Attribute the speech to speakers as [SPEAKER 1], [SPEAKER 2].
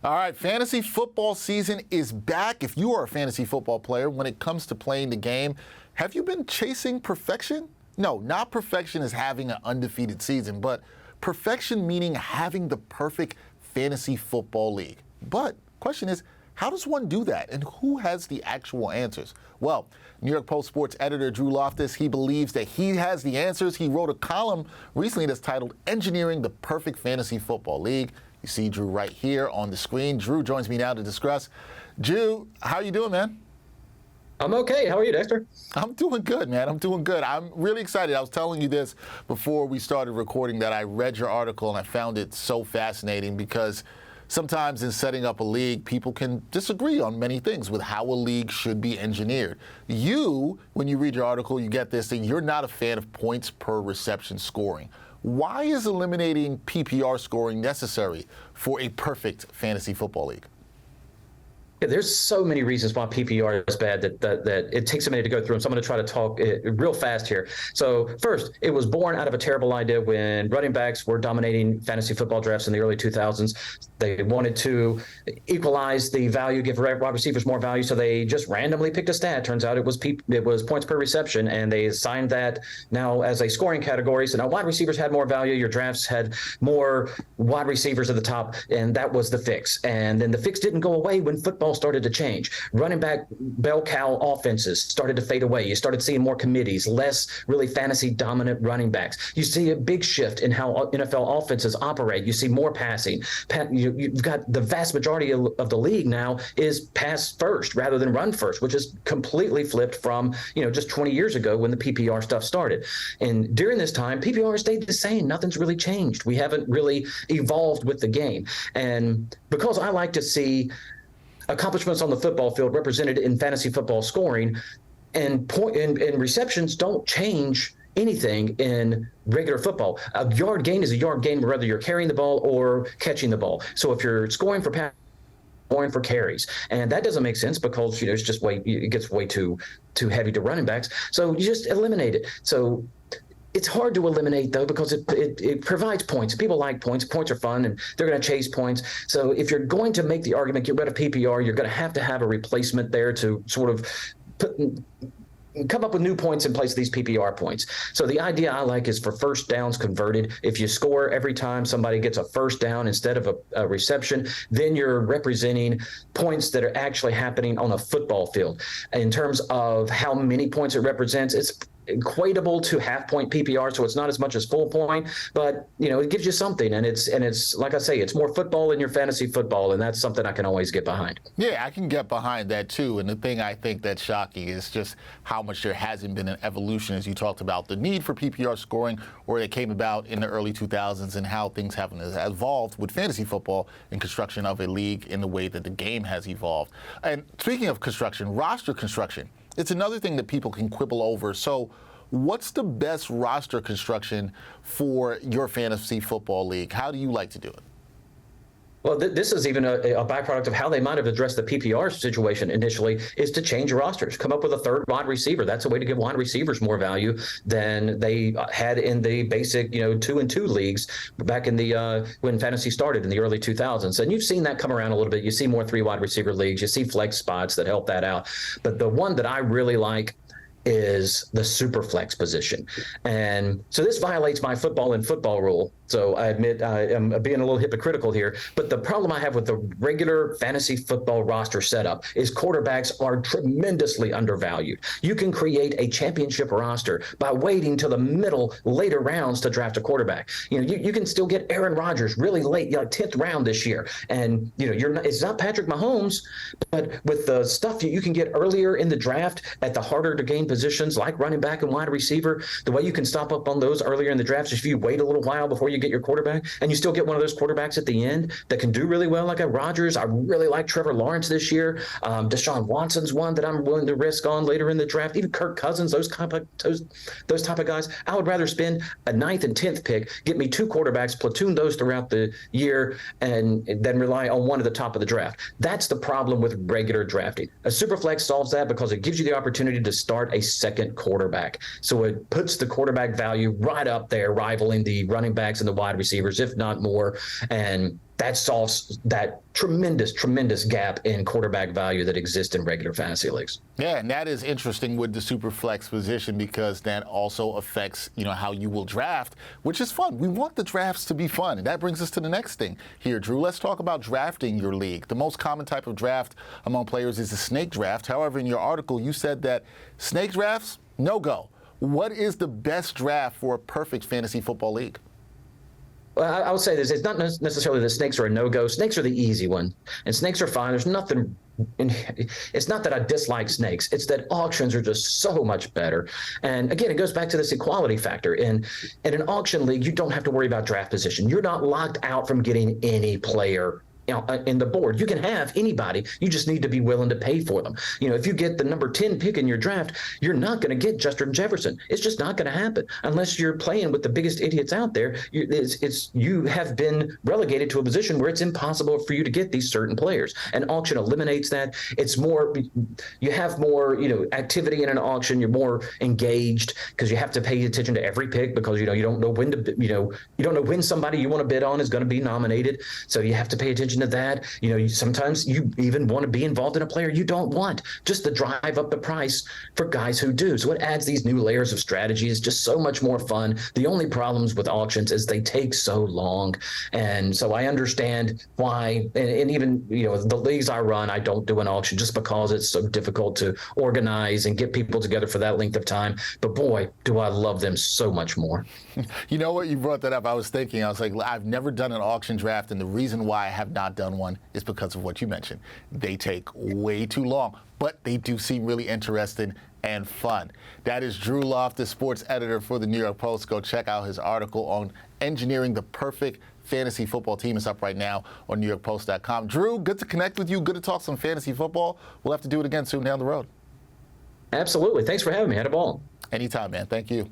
[SPEAKER 1] All right, fantasy football season is back. If you are a fantasy football player, when it comes to playing the game, have you been chasing perfection? No, not perfection as having an undefeated season, but perfection meaning having the perfect fantasy football league. But question is, how does one do that, and who has the actual answers? Well, New York Post sports editor Drew Loftus, he believes that he has the answers. He wrote a column recently that's titled Engineering the Perfect Fantasy Football League. You see Drew right here on the screen. Drew joins me now to discuss. Drew, how are you doing, man?
[SPEAKER 2] I'm okay. How are you, Dexter?
[SPEAKER 1] I'm doing good, man. I'm doing good. I'm really excited. I was telling you this before we started recording that I read your article and I found it so fascinating because sometimes in setting up a league, people can disagree on many things with how a league should be engineered. You, when you read your article, you get this thing. You're not a fan of points per reception scoring. Why is eliminating PPR scoring necessary for a perfect fantasy football league?
[SPEAKER 2] Yeah, there's so many reasons why PPR is bad that it takes a minute to go through them. So I'm going to try to talk real fast here. So first, it was born out of a terrible idea when running backs were dominating fantasy football drafts in the early 2000s. They wanted to equalize the value, give wide receivers more value, so they just randomly picked a stat. Turns out it was points per reception, and they assigned that now as a scoring category. So now wide receivers had more value. Your drafts had more wide receivers at the top, and that was the fix. And then the fix didn't go away when football started to change. Running back bell cow offenses started to fade away. You started seeing more committees, less really fantasy dominant running backs. You see a big shift in how NFL offenses operate. You see more passing. You've got the vast majority of the league now is pass first rather than run first, which is completely flipped from just 20 years ago when the PPR stuff started. And during this time, PPR stayed the same. Nothing's really changed. We haven't really evolved with the game. And because I like to see accomplishments on the football field represented in fantasy football scoring, and receptions don't change anything in regular football. A yard gain is a yard gain whether you're carrying the ball or catching the ball. So if you're scoring for pass, scoring for carries, and that doesn't make sense because it's just it gets way too heavy to running backs. So you just eliminate it. So it's hard to eliminate, though, because it provides points. People like points. Points are fun, and they're going to chase points. So if you're going to make the argument, get rid of PPR, you're going to have a replacement there to sort of come up with new points in place of these PPR points. So the idea I like is for first downs converted. If you score every time somebody gets a first down instead of a reception, then you're representing points that are actually happening on a football field. In terms of how many points it represents, it's equatable to half-point PPR, so it's not as much as full point, but it gives you something, and it's like I say, it's more football in your fantasy football, and that's something I can always get behind.
[SPEAKER 1] Yeah, I can get behind that too. And the thing I think that's shocking is just how much there hasn't been an evolution, as you talked about the need for PPR scoring, or it came about in the early 2000s, and how things haven't evolved with fantasy football and construction of a league in the way that the game has evolved. And speaking of construction, roster construction. It's another thing that people can quibble over. So what's the best roster construction for your fantasy football league? How do you like to do it?
[SPEAKER 2] Well, this is even a byproduct of how they might have addressed the PPR situation initially, is to change rosters, come up with a third wide receiver. That's a way to give wide receivers more value than they had in the basic, 2-and-2 leagues back in the when fantasy started in the early 2000s. And you've seen that come around a little bit. You see more 3 wide receiver leagues. You see flex spots that help that out. But the one that I really like is the super flex position. And so this violates my football and football rule. So I admit I am being a little hypocritical here, but the problem I have with the regular fantasy football roster setup is quarterbacks are tremendously undervalued. You can create a championship roster by waiting till the later rounds to draft a quarterback. You can still get Aaron Rodgers really late, 10th round this year. And it's not Patrick Mahomes, but with the stuff you can get earlier in the draft at the harder to gain positions like running back and wide receiver, the way you can stop up on those earlier in the draft is if you wait a little while before you get your quarterback, and you still get one of those quarterbacks at the end that can do really well, like a Rodgers. I really like Trevor Lawrence this year. Deshaun Watson's one that I'm willing to risk on later in the draft. Even Kirk Cousins, those type of guys. I would rather spend a 9th and 10th pick, get me 2 quarterbacks, platoon those throughout the year, and then rely on one at the top of the draft. That's the problem with regular drafting. A Superflex solves that because it gives you the opportunity to start a second quarterback. So it puts the quarterback value right up there, rivaling the running backs and and the wide receivers, if not more. And that solves that tremendous gap in quarterback value that exists in regular fantasy leagues.
[SPEAKER 1] Yeah, and that is interesting with the super flex position because that also affects, how you will draft, which is fun. We want the drafts to be fun. And that brings us to the next thing here, Drew. Let's talk about drafting your league. The most common type of draft among players is the snake draft. However, in your article, you said that snake drafts, no go. What is the best draft for a perfect fantasy football league?
[SPEAKER 2] Well, I would say this. It's not necessarily that snakes are a no-go. Snakes are the easy one, and snakes are fine. There's nothing. It's not that I dislike snakes. It's that auctions are just so much better. And again, it goes back to this equality factor. In an auction league, you don't have to worry about draft position. You're not locked out from getting any player in the board. You can have anybody. You just need to be willing to pay for them. If you get the number 10 pick in your draft, you're not going to get Justin Jefferson. It's just not going to happen unless you're playing with the biggest idiots out there. You have been relegated to a position where it's impossible for you to get these certain players. An auction eliminates that. It's more, you have more, activity in an auction. You're more engaged because you have to pay attention to every pick because, you don't know when to, you don't know when somebody you want to bid on is going to be nominated. So you have to pay attention to that. Sometimes you even want to be involved in a player you don't want, just to drive up the price for guys who do. So it adds these new layers of strategy. It's just so much more fun. The only problems with auctions is they take so long. And so I understand why, and even, the leagues I run, I don't do an auction just because it's so difficult to organize and get people together for that length of time. But boy, do I love them so much more.
[SPEAKER 1] You know what? You brought that up. I was like, I've never done an auction draft, and the reason why I have not done one is because of what you mentioned. They take way too long, but they do seem really interesting and fun. That is Drew Loftus, sports editor for the New York Post. Go check out his article on engineering the perfect fantasy football team. It's up right now on NewYorkPost.com. Drew, good to connect with you. Good to talk some fantasy football. We'll have to do it again soon down the road.
[SPEAKER 2] Absolutely. Thanks for having me. I had a ball.
[SPEAKER 1] Anytime, man. Thank you.